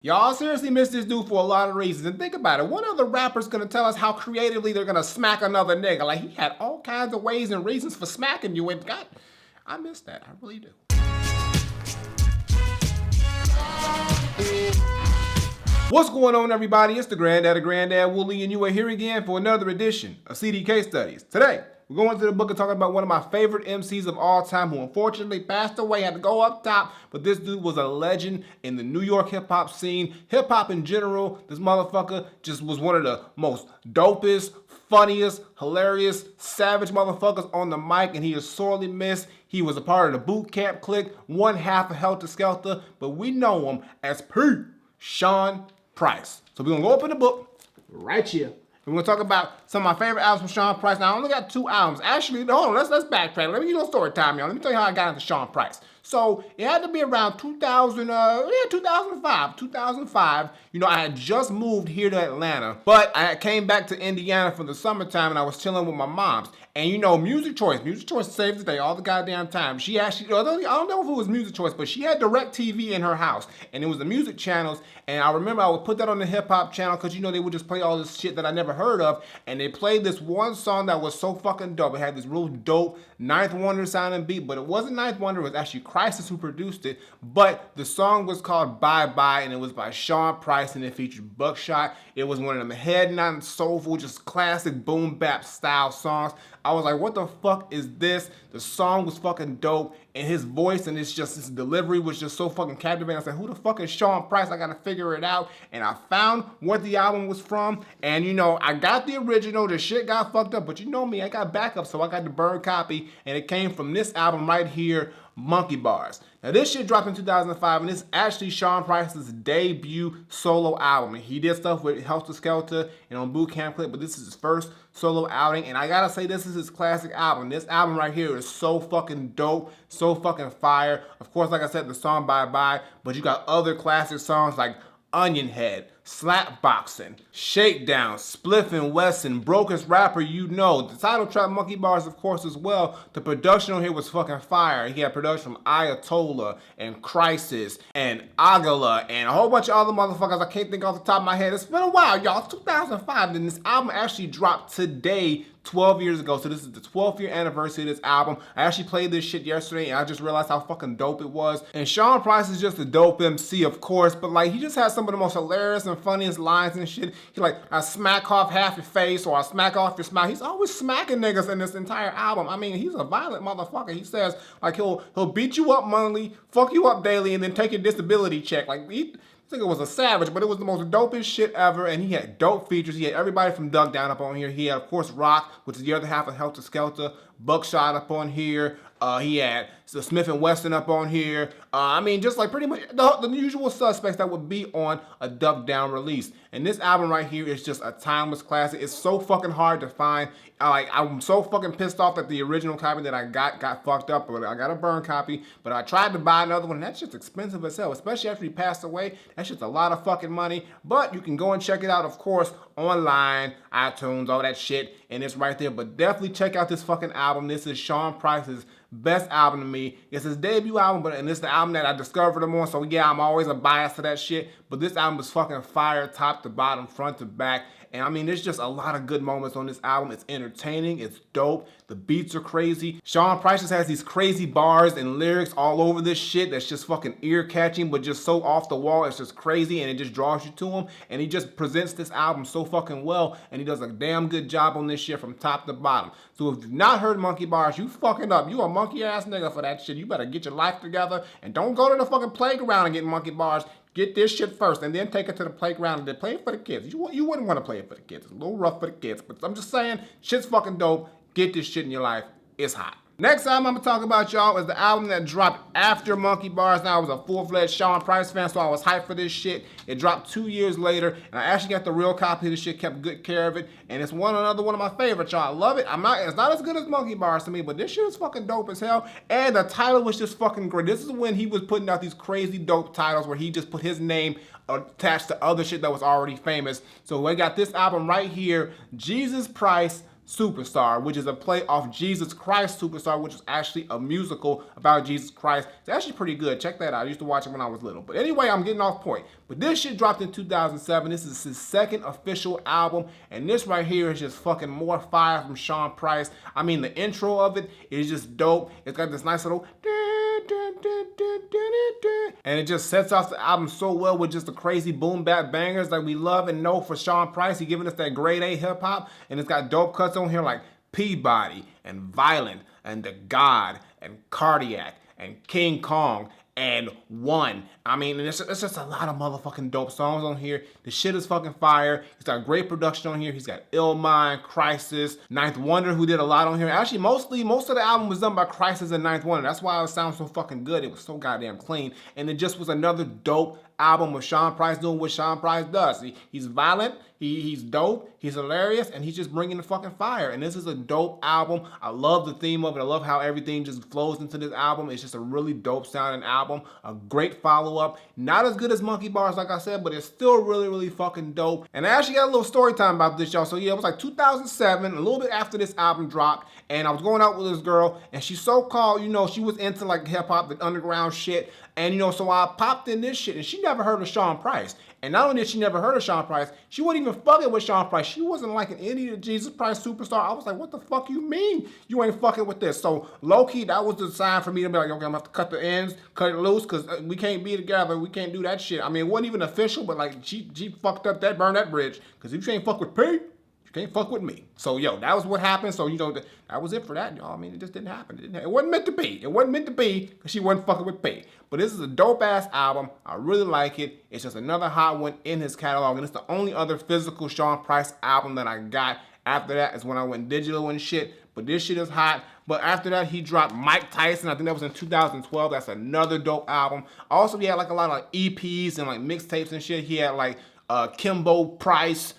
Y'all seriously miss this dude for a lot of reasons. And think about it, what other rapper's gonna tell us how creatively they're gonna smack another nigga? Like, he had all kinds of ways and reasons for smacking you, and God, I miss that, I really do. What's going on, everybody? It's the Granddad Wooly, and you are here again for another edition of CD Case Studies. Today, we're going into the book and talking about one of my favorite MCs of all time who unfortunately passed away. Had to go up top, but this dude was a legend in the New York hip-hop scene. Hip-hop in general, this motherfucker just was one of the most dopest, funniest, hilarious, savage motherfuckers on the mic, and he is sorely missed. He was a part of the boot camp clique, one half of Helter Skelter, but we know him as P. Sean Price. So we're gonna go up in the book right here. We're gonna talk about some of my favorite albums from Sean Price. Now I only got 2 albums. Actually, hold on, let's backtrack. Let me give you a story time, y'all. Let me tell you how I got into Sean Price. So it had to be around 2005. You know, I had just moved here to Atlanta, but I came back to Indiana for the summertime and I was chilling with my moms. And you know, Music Choice saves the day all the goddamn time. She actually, I don't know if it was Music Choice, but she had DirecTV in her house, and it was the music channels. And I remember I would put that on the hip hop channel because you know they would just play all this shit that I never heard of. And they played this one song that was so fucking dope. It had this real dope Ninth Wonder sounding beat, but it wasn't Ninth Wonder. It was actually Crisis who produced it. But the song was called Bye Bye, and it was by Sean Price, and it featured Buckshot. It was one of them head-nodding, soulful, just classic boom bap style songs. I was like, what the fuck is this? The song was fucking dope, and his voice and his delivery was just so fucking captivating. I said, who the fuck is Sean Price? I gotta figure it out. And I found what the album was from, and you know, I got the original, the shit got fucked up, but you know me, I got backup, so I got the bird copy, and it came from this album right here, Monkey Barz. Now this shit dropped in 2005, and it's actually Sean Price's debut solo album. And he did stuff with Helter Skelter and on Boot Camp Clip, but this is his first solo outing, and I gotta say this is his classic album. This album right here is so fucking dope, so fucking fire. Of course, like I said, the song Bye Bye, but you got other classic songs like Onion Head, Slap Boxing, Shakedown, Spliffin' Wesson, Brokest Rapper You Know. The title track Monkey Barz, of course, as well. The production on here was fucking fire. He had production from Ayatollah and Crisis and Agala and a whole bunch of other motherfuckers I can't think off the top of my head. It's been a while, y'all. It's 2005, and this album actually dropped today, 12 years ago. So this is the 12th year anniversary of this album. I actually played this shit yesterday and I just realized how fucking dope it was. And Sean Price is just a dope MC, of course, but like he just has some of the most hilarious and funniest lines and shit. He like, I smack off half your face or I smack off your smile. He's always smacking niggas in this entire album. I mean, he's a violent motherfucker. He says like he'll beat you up monthly, fuck you up daily, and then take your disability check. Like I think it was a savage, but it was the most dopest shit ever, and he had dope features. He had everybody from Duck Down up on here. He had, of course, Rock, which is the other half of Helter Skelter, Buckshot up on here. He had the Smith & Wesson up on here. I mean, just like pretty much the usual suspects that would be on a Duck Down release. And this album right here is just a timeless classic. It's so fucking hard to find. I'm so fucking pissed off that the original copy that I got fucked up, but I got a burn copy. But I tried to buy another one, and that's just expensive as hell, especially after he passed away. That's just a lot of fucking money. But you can go and check it out, of course, online, iTunes, all that shit, and it's right there. But definitely check out this fucking album. This is Sean Price's best album to me. It's his debut album, and it's the album that I discovered him on, so yeah, I'm always a bias to that shit, but this album is fucking fire, top to bottom, front to back. And I mean, there's just a lot of good moments on this album. It's entertaining, it's dope, the beats are crazy. Sean Price just has these crazy bars and lyrics all over this shit that's just fucking ear-catching, but just so off the wall. It's just crazy, and it just draws you to him. And he just presents this album so fucking well, and he does a damn good job on this shit from top to bottom. So if you've not heard Monkey Barz, you fucking up. You a monkey ass nigga for that shit. You better get your life together, and don't go to the fucking playground and get Monkey Barz. Get this shit first, and then take it to the playground and then play it for the kids. You wouldn't want to play it for the kids. It's a little rough for the kids, but I'm just saying, shit's fucking dope. Get this shit in your life. It's hot. Next album I'm gonna talk about, y'all, is the album that dropped after Monkey Barz. Now I was a full-fledged Sean Price fan, so I was hyped for this shit. It dropped 2 years later, and I actually got the real copy of this shit, kept good care of it, and it's another one of my favorites, y'all. I love it. It's not as good as Monkey Barz to me, but this shit is fucking dope as hell, and the title was just fucking great. This is when he was putting out these crazy dope titles where he just put his name attached to other shit that was already famous. So I got this album right here, Jesus Price Superstar, which is a play off Jesus Christ Superstar, which is actually a musical about Jesus Christ. It's actually pretty good. Check that out. I used to watch it when I was little. But anyway, I'm getting off point. But this shit dropped in 2007. This is his second official album. And this right here is just fucking more fire from Sean Price. I mean, the intro of it is just dope. It's got this nice little... and it just sets off the album so well with just the crazy boom bap bangers that we love and know for Sean Price. He's giving us that grade A hip hop, and it's got dope cuts on here like Peabody and Violent and The God and Cardiac and King Kong and One. I mean, it's just a lot of motherfucking dope songs on here. The shit is fucking fire. He's got great production on here. He's got Ill Mind, Crisis, Ninth Wonder, who did a lot on here. Actually, most of the album was done by Crisis and Ninth Wonder. That's why it sounds so fucking good. It was so goddamn clean. And it just was another dope album with Sean Price doing what Sean Price does. He's violent, he's dope, he's hilarious, and he's just bringing the fucking fire. And this is a dope album. I love the theme of it. I love how everything just flows into this album. It's just a really dope sounding album. A great follow-up. Not as good as Monkey Bars, like I said, but it's still really, really fucking dope. And I actually got a little story time about this, y'all. So yeah, it was like 2007, a little bit after this album dropped, and I was going out with this girl, and she so-called, you know, she was into like hip-hop, the underground shit. And, you know, so I popped in this shit, and she never heard of Sean Price. And not only did she never heard of Sean Price, she wasn't even fucking with Sean Price. She wasn't liking any of the Jesus Price Superstar. I was like, what the fuck you mean you ain't fucking with this? So, low-key, that was the sign for me to be like, okay, I'm gonna have to cut the ends, cut it loose, because we can't be together. We can't do that shit. I mean, it wasn't even official, but, like, she fucked up that, burned that bridge. Because if you ain't fuck with Pete, you can't fuck with me. So, yo, that was what happened. So, you know, that was it for that, y'all. I mean, it just didn't happen. It wasn't meant to be. It wasn't meant to be because she wasn't fucking with Pete. But this is a dope-ass album. I really like it. It's just another hot one in his catalog. And it's the only other physical Sean Price album that I got. After that is when I went digital and shit. But this shit is hot. But after that, he dropped Mike Tyson. I think that was in 2012. That's another dope album. Also, he had like a lot of like EPs and like mixtapes and shit. He had like Kimbo Price.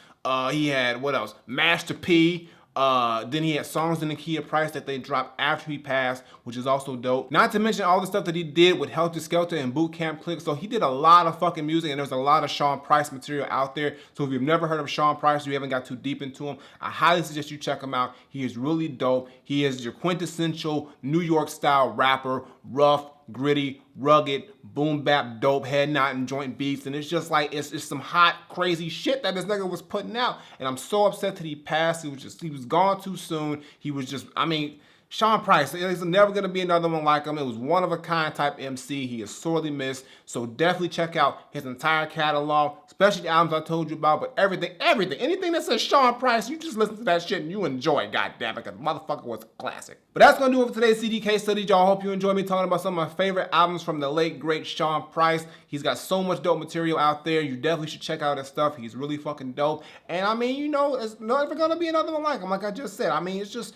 He had, what else? Master P. Then he had Songs in the Key of Price that they dropped after he passed, which is also dope. Not to mention all the stuff that he did with Helter Skelter and Boot Camp Click. So he did a lot of fucking music, and there's a lot of Sean Price material out there. So if you've never heard of Sean Price, or you haven't got too deep into him, I highly suggest you check him out. He is really dope. He is your quintessential New York style rapper, rough, gritty, rugged, boom bap, dope, head nodding joint beats, and it's just like it's some hot, crazy shit that this nigga was putting out. And I'm so upset that he passed. He was gone too soon. He was just, I mean, Sean Price, there's never gonna be another one like him. It was one of a kind type MC. He is sorely missed. So definitely check out his entire catalog, especially the albums I told you about, but everything, anything that says Sean Price, you just listen to that shit and you enjoy it, goddamn it, because motherfucker was a classic. But that's gonna do it for today's CD case study, y'all. Hope you enjoyed me talking about some of my favorite albums from the late, great Sean Price. He's got so much dope material out there. You definitely should check out his stuff. He's really fucking dope. And I mean, you know, it's never gonna be another one like him, like I just said. I mean, it's just,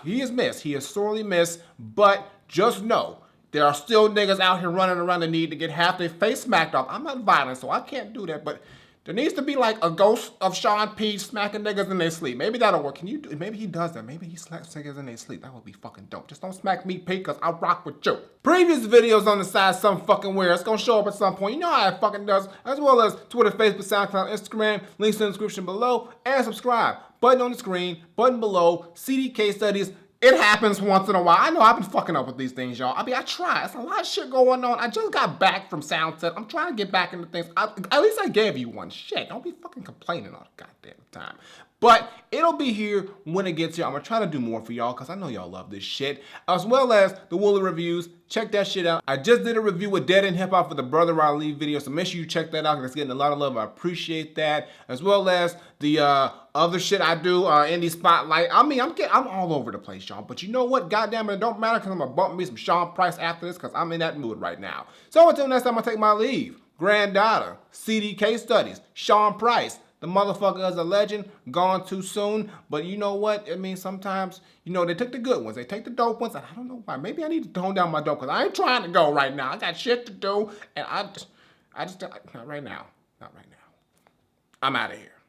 he is missed. He is sorely missed, but just know, there are still niggas out here running around that need to get half their face smacked off. I'm not violent, so I can't do that, but there needs to be like a ghost of Sean P smacking niggas in their sleep. Maybe that'll work. Can you do? Maybe he does that. Maybe he slaps niggas in their sleep. That would be fucking dope. Just don't smack me, P, because I rock with you. Previous videos on the side, some fucking weird. It's gonna show up at some point. You know how it fucking does. As well as Twitter, Facebook, SoundCloud, Instagram. Links in the description below. And subscribe. Button on the screen. Button below. CD case studies. It happens once in a while. I know I've been fucking up with these things, y'all. I mean, I try. There's a lot of shit going on. I just got back from Soundset. I'm trying to get back into things. At least I gave you one. Shit, don't be fucking complaining all the goddamn time. But it'll be here when it gets here. I'm going to try to do more for y'all because I know y'all love this shit. As well as the Wooly reviews. Check that shit out. I just did a review with Dead End Hip Hop for the Brother Ali video, so make sure you check that out because it's getting a lot of love. I appreciate that. As well as the other shit I do, Indie Spotlight. I mean, I'm all over the place, y'all. But you know what? Goddamn it, it don't matter because I'm going to bump me some Sean Price after this because I'm in that mood right now. So until next time, I take my leave. Granddad, CD case studies, Sean Price. The motherfucker is a legend, gone too soon. But you know what? I mean, sometimes, you know, they take the good ones. They take the dope ones. And I don't know why. Maybe I need to tone down my dope because I ain't trying to go right now. I got shit to do. And I just, not right now. Not right now. I'm out of here.